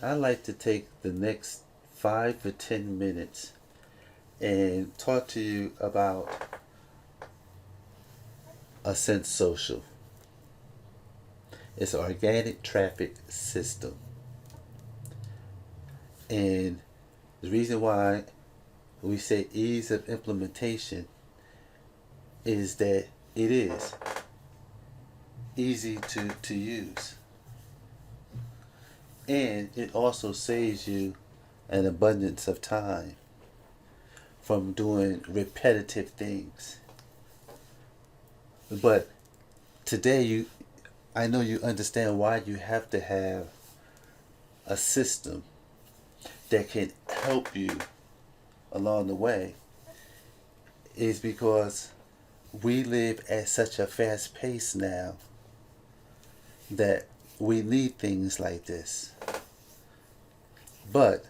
I'd like to take the next 5 to 10 minutes and talk to you about AscendSocial. It's an organic traffic system. And the reason why we say ease of implementation is that it is easy to use. And it also saves you an abundance of time from doing repetitive things. But today I know you understand why you have to have a system that can help you along the way is because we live at such a fast pace now that we need things like this. But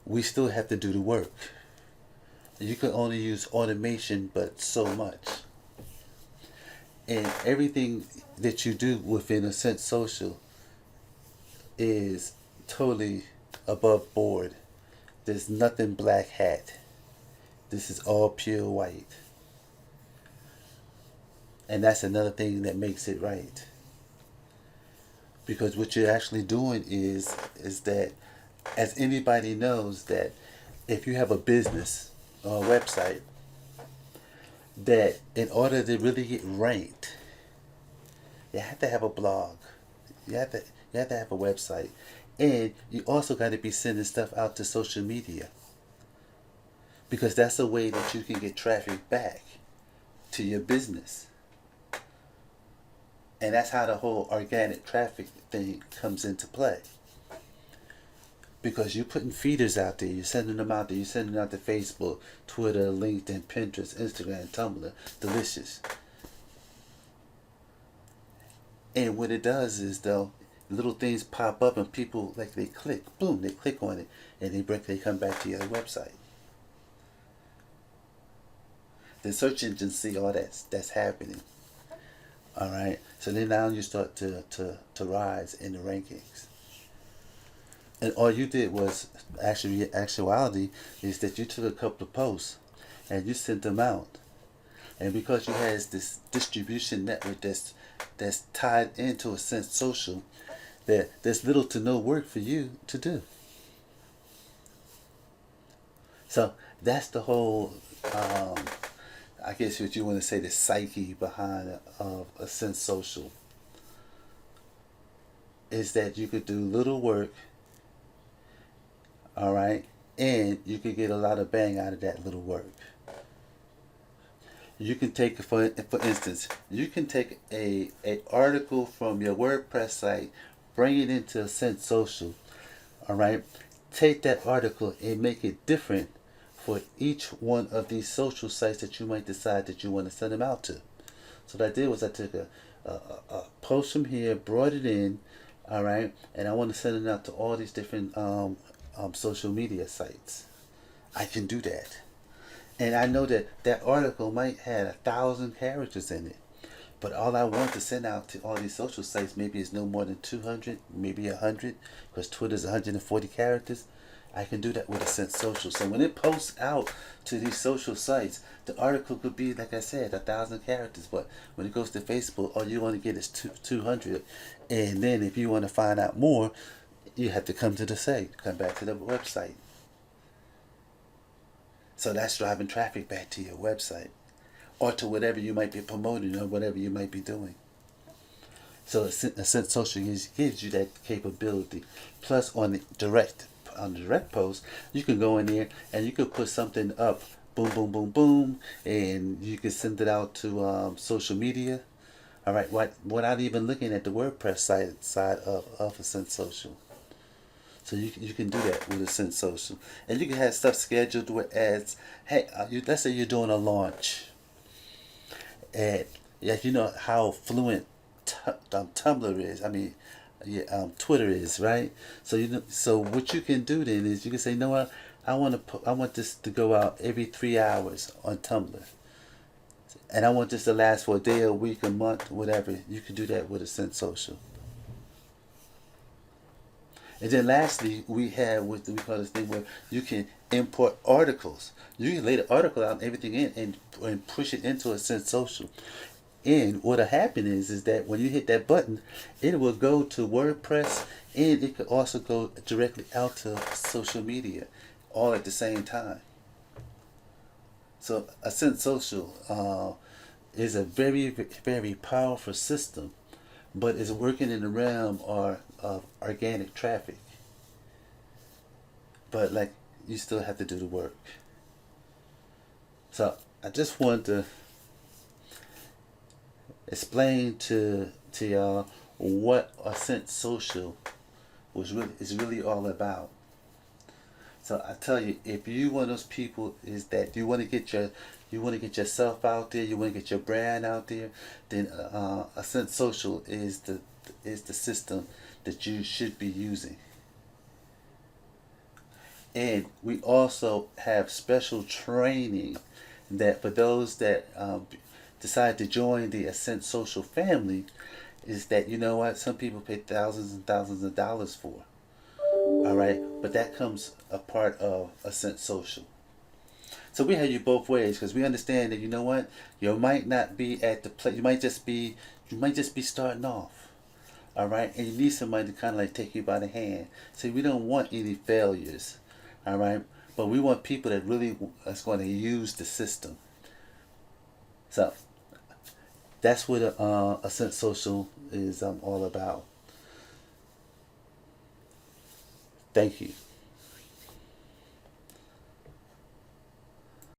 we still have to do the work. You can only use automation but so much. And everything that you do within AscendSocial is totally above board. There's nothing black hat. This is all pure white. And that's another thing that makes it right. Because what you're actually doing is that, as anybody knows, that if you have a business or a website, that in order to really get ranked, you have to have a blog. You have to you have to have a website. And you also got to be sending stuff out to social media. Because that's a way that you can get traffic back to your business. And that's how the whole organic traffic thing comes into play. Because you're putting feeders out there, you're sending them out there, you're sending them out to Facebook, Twitter, LinkedIn, Pinterest, Instagram, Tumblr, Delicious. And what it does is, though, little things pop up and people, like, they click, boom, they click on it, and they come back to your website. The search engines see all that's happening. All right. So then now you start to rise in the rankings. And all you did was actuality is that you took a couple of posts and you sent them out. And because you had this distribution network that's tied into AscendSocial, that there's little to no work for you to do. So that's the whole I guess what you want to say, the psyche behind of AscendSocial is that you could do little work, all right, and you could get a lot of bang out of that little work. You can take, for instance, you can take a article from your WordPress site, bring it into AscendSocial, all right. Take that article and make it different for each one of these social sites that you might decide that you want to send them out to. So what I did was I took a post from here, brought it in, all right, and I want to send it out to all these different social media sites. I can do that. And I know that that article might have 1,000 characters in it. But all I want to send out to all these social sites maybe is no more than 200, maybe 100, because Twitter's 140 characters. I can do that with AscendSocial. So when it posts out to these social sites, the article could be, like I said, 1,000 characters. But when it goes to Facebook, all you want to get is 200. And then if you want to find out more, you have to come to the site, come back to the website. So that's driving traffic back to your website or to whatever you might be promoting or whatever you might be doing. So AscendSocial gives you that capability. Plus, on the direct post, you can go in there and you could put something up, boom, boom, boom, boom, and you can send it out to social media. All right, without even looking at the WordPress side of AscendSocial. So you can do that with AscendSocial, and you can have stuff scheduled with ads. Hey, let's say you're doing a launch, and yeah, you know how fluent Tumblr is. I mean, yeah, Twitter is, right. So so what you can do then is you can say, no, I want this to go out every 3 hours on Tumblr, and I want this to last for a day, a week, a month, whatever. You can do that with AscendSocial. And then lastly, we have what we call this thing where you can import articles. You can lay the article out and everything in and push it into AscendSocial. And what'll happen is that when you hit that button, it will go to WordPress and it could also go directly out to social media, all at the same time. So AscendSocial is a very, very powerful system, but it's working in the realm of organic traffic. But like, you still have to do the work. So I just want to explain to y'all what AscendSocial is really all about. So I tell you, if you one of those people is that you want to get yourself out there, you want to get your brand out there, then AscendSocial is the system that you should be using. And we also have special training that for those that decide to join the AscendSocial family, is that, you know what, some people pay thousands and thousands of dollars for. All right, but that comes a part of AscendSocial. So we have you both ways because we understand that, you know what, you might not be at the place. You might just be starting off. All right, and you need somebody to kind of like take you by the hand. So we don't want any failures. All right, but we want people that really is going to use the system. So that's what AscendSocial is all about. Thank you.